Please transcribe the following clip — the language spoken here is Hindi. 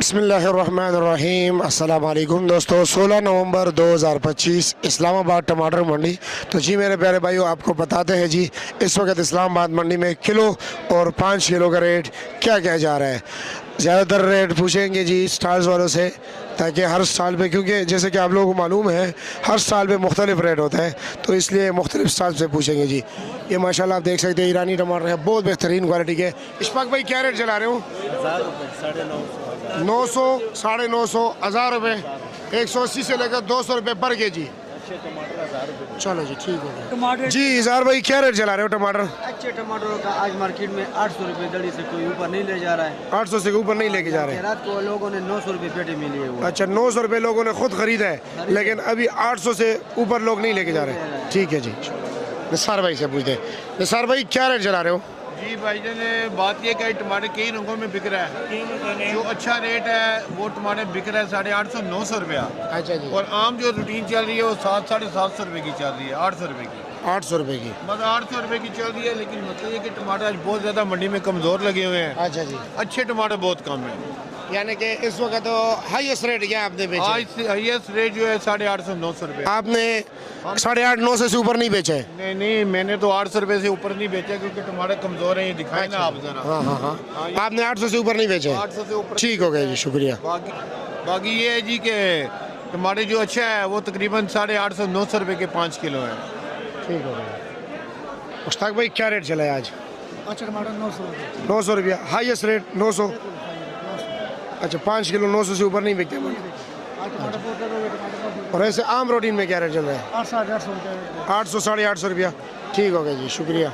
बिस्मिल्लाहिर्रहमानिर्रहीम। अस्सलाम वालेकुम दोस्तों, 16 नवंबर 2025 इस्लामाबाद टमाटर मंडी। तो जी मेरे प्यारे भाइयों, आपको बताते हैं जी इस वक्त इस्लामाबाद मंडी में किलो और 5 किलो का रेट क्या क्या जा रहा है। ज़्यादातर रेट पूछेंगे जी स्टॉल्स वालों से, ताकि हर स्टॉल पे, क्योंकि जैसे कि आप लोगों को मालूम है हर स्टॉल पे मुख्तलिफ रेट होता है, तो इसलिए मुख्तलिफ स्टॉल से पूछेंगे जी। ये माशाल्लाह आप देख सकते हैं ईरानी टमाटर है, बहुत बेहतरीन क्वालिटी के। इशफाक भाई क्या रेट चला रहे हो? 900, 950, 1000 रुपये, 180 से लेकर 200 रुपये पर के जी। चलो जी ठीक है टमाटर जी। इज़हार भाई क्या रेट चला रहे हो टमाटर? अच्छे टमाटरों का आज मार्केट में 800 रुपये दड़ी से कोई ऊपर नहीं ले जा रहा है। 800 से ऊपर नहीं लेके जा रहे? रात को लोगों ने 900 रुपये पेटी में लिए हुए। अच्छा, 900 रुपये लोगों ने खुद खरीदा है, लेकिन अभी 800 से ऊपर लोग नहीं लेके जा रहे। ठीक है जी। निसार भाई से पूछते हैं। निसार भाई क्या रेट चला रहे हो? जी भाईजान, बात ये कि टमाटर कई रंगों में बिक रहा है। जो अच्छा रेट है वो टमाटर बिक रहा है 850, 900 रुपया। अच्छा जी। और आम जो रूटीन चल रही है वो 700, 750 रुपये की चल रही है, 800 रुपये की। 800 रुपये की। बस 800 रुपये की चल रही है, लेकिन मतलब ये कि टमाटर आज बहुत ज़्यादा मंडी में कमज़ोर लगे हुए हैं। अच्छा जी। अच्छे टमाटर बहुत कम है। यानी कि इस वक्त तो हाईएस्ट रेट क्या आपने बेचे? आज हाईएस्ट रेट जो है 850, 900 रुपये। आपने 850, 900 से ऊपर नहीं बेचे? नहीं नहीं, मैंने तो 800 रुपये से ऊपर नहीं बेचा, क्योंकि टमाटर कमज़ोर है। ये दिखाए ना आप जरा। हाँ हाँ हाँ, आपने 800 से ऊपर नहीं बेचे? 800 से ऊपर। ठीक हो गया जी, शुक्रिया। बाकी ये है जी कि टमाटर जो अच्छा है वो तकरीबन 850, 900 रुपये के 5 किलो है। ठीक हो गया। मुश्ताक भाई क्या रेट चला है आज? अच्छा टमाटर 900 रुपये। 900 रुपया हाईएस्ट रेट 900। अच्छा, 5 किलो 900 से ऊपर नहीं बिकते। और ऐसे आम रोटीन में क्या रेट चल रहा है? 800 रुपये। 800, 850 रुपया। ठीक हो गया जी, शुक्रिया।